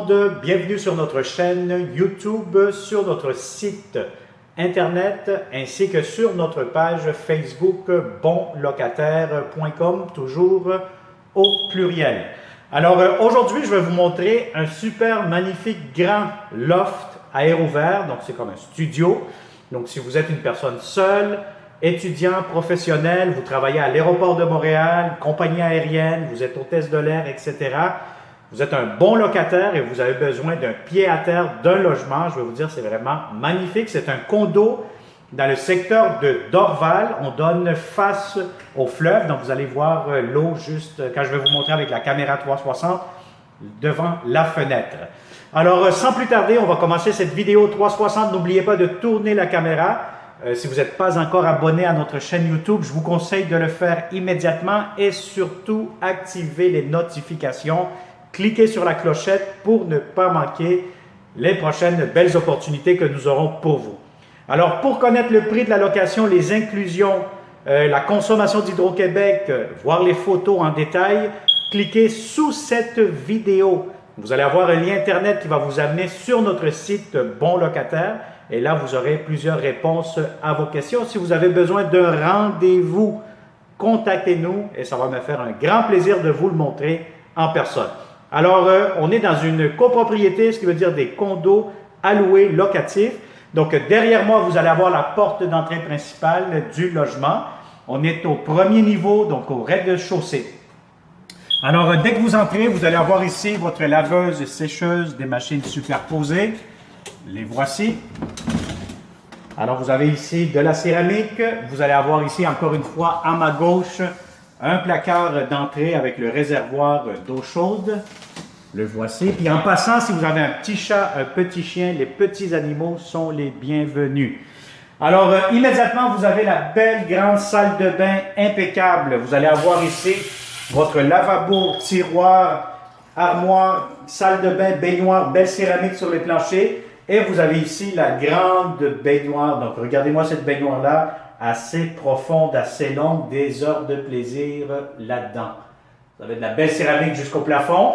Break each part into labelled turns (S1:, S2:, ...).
S1: monde, bienvenue sur notre chaîne YouTube, sur notre site internet ainsi que sur notre page Facebook bonlocataire.com, toujours au pluriel. Alors aujourd'hui, je vais vous montrer un super magnifique grand loft à air ouvert, donc c'est comme un studio. Donc si vous êtes une personne seule, étudiant, professionnel, vous travaillez à l'aéroport de Montréal, compagnie aérienne, vous êtes hôtesse de l'air, etc. Vous êtes un bon locataire et vous avez besoin d'un pied-à-terre, d'un logement. Je vais vous dire, c'est vraiment magnifique. C'est un condo dans le secteur de Dorval. On donne face au fleuve. Donc, vous allez voir l'eau juste quand je vais vous montrer avec la caméra 360 devant la fenêtre. Alors, sans plus tarder, on va commencer cette vidéo 360. N'oubliez pas de tourner la caméra. Si vous n'êtes pas encore abonné à notre chaîne YouTube, je vous conseille de le faire immédiatement et surtout activer les notifications. Cliquez sur la clochette pour ne pas manquer les prochaines belles opportunités que nous aurons pour vous. Alors, pour connaître le prix de la location, les inclusions, la consommation d'Hydro-Québec, voir les photos en détail, cliquez sous cette vidéo. Vous allez avoir un lien Internet qui va vous amener sur notre site Bon Locataire. Et là, vous aurez plusieurs réponses à vos questions. Si vous avez besoin d'un rendez-vous, contactez-nous et ça va me faire un grand plaisir de vous le montrer en personne. Alors, on est dans une copropriété, ce qui veut dire des condos alloués locatifs. Donc, derrière moi, vous allez avoir la porte d'entrée principale du logement. On est au premier niveau, donc au rez-de-chaussée. Alors, dès que vous entrez, vous allez avoir ici votre laveuse et sécheuse, des machines superposées. Les voici. Alors, vous avez ici de la céramique. Vous allez avoir ici, encore une fois, à ma gauche, un placard d'entrée avec le réservoir d'eau chaude. Le voici. Puis en passant, si vous avez un petit chat, un petit chien, les petits animaux sont les bienvenus. Alors, immédiatement, vous avez la belle grande salle de bain impeccable. Vous allez avoir ici votre lavabo, tiroir, armoire, salle de bain, baignoire, belle céramique sur les planchers. Et vous avez ici la grande baignoire. Donc, regardez-moi cette baignoire-là, assez profonde, assez longue, des heures de plaisir là-dedans. Vous avez de la belle céramique jusqu'au plafond.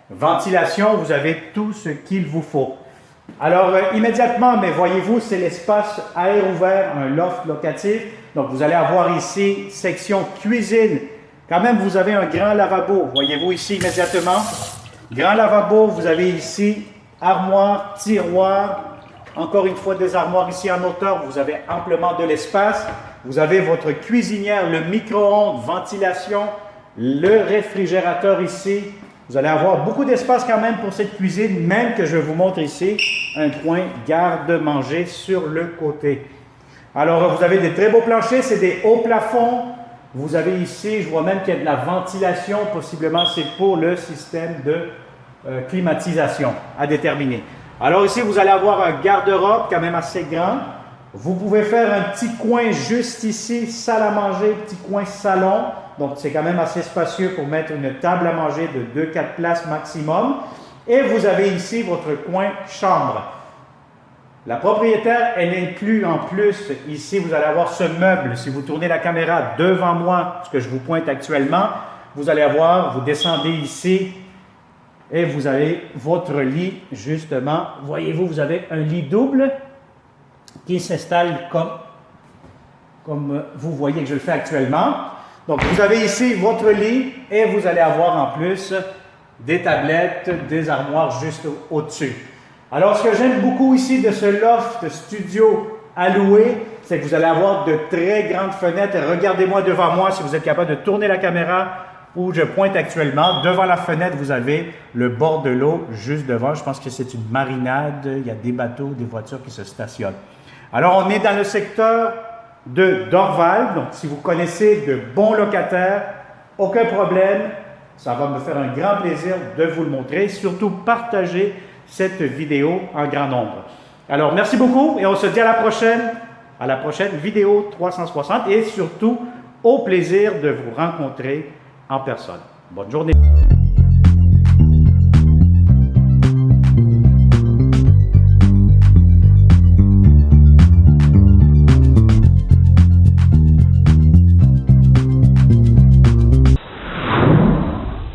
S1: Ventilation, vous avez tout ce qu'il vous faut. Alors, immédiatement, mais voyez-vous, c'est l'espace à air ouvert, un loft locatif. Donc, vous allez avoir ici, section cuisine. Quand même, vous avez un grand lavabo. Voyez-vous ici immédiatement. Grand lavabo, vous avez ici armoire, tiroir. Encore une fois, des armoires ici en hauteur. Vous avez amplement de l'espace. Vous avez votre cuisinière, le micro-ondes, ventilation, le réfrigérateur ici. Vous allez avoir beaucoup d'espace quand même pour cette cuisine, même que je vous montre ici un coin garde-manger sur le côté. Alors, vous avez des très beaux planchers, c'est des hauts plafonds. Vous avez ici, je vois même qu'il y a de la ventilation, possiblement c'est pour le système de climatisation à déterminer. Alors ici, vous allez avoir un garde-robe quand même assez grand. Vous pouvez faire un petit coin juste ici, salle à manger, petit coin salon. Donc, c'est quand même assez spacieux pour mettre une table à manger de 2-4 places maximum. Et vous avez ici votre coin chambre. La propriétaire, elle inclut en plus, ici, vous allez avoir ce meuble. Si vous tournez la caméra devant moi, ce que je vous pointe actuellement, vous allez avoir, vous descendez ici et vous avez votre lit, justement. Voyez-vous, vous avez un lit double qui s'installe comme vous voyez que je le fais actuellement. Donc, vous avez ici votre lit et vous allez avoir en plus des tablettes, des armoires juste au-dessus. Alors, ce que j'aime beaucoup ici de ce loft studio alloué, c'est que vous allez avoir de très grandes fenêtres. Regardez-moi devant moi si vous êtes capable de tourner la caméra où je pointe actuellement. Devant la fenêtre, vous avez le bord de l'eau juste devant. Je pense que c'est une marinade. Il y a des bateaux, des voitures qui se stationnent. Alors, on est dans le secteur de Dorval. Donc, si vous connaissez de bons locataires, aucun problème. Ça va me faire un grand plaisir de vous le montrer. Surtout, partagez cette vidéo en grand nombre. Alors, merci beaucoup et on se dit à la prochaine vidéo 360 et surtout, au plaisir de vous rencontrer en personne. Bonne journée.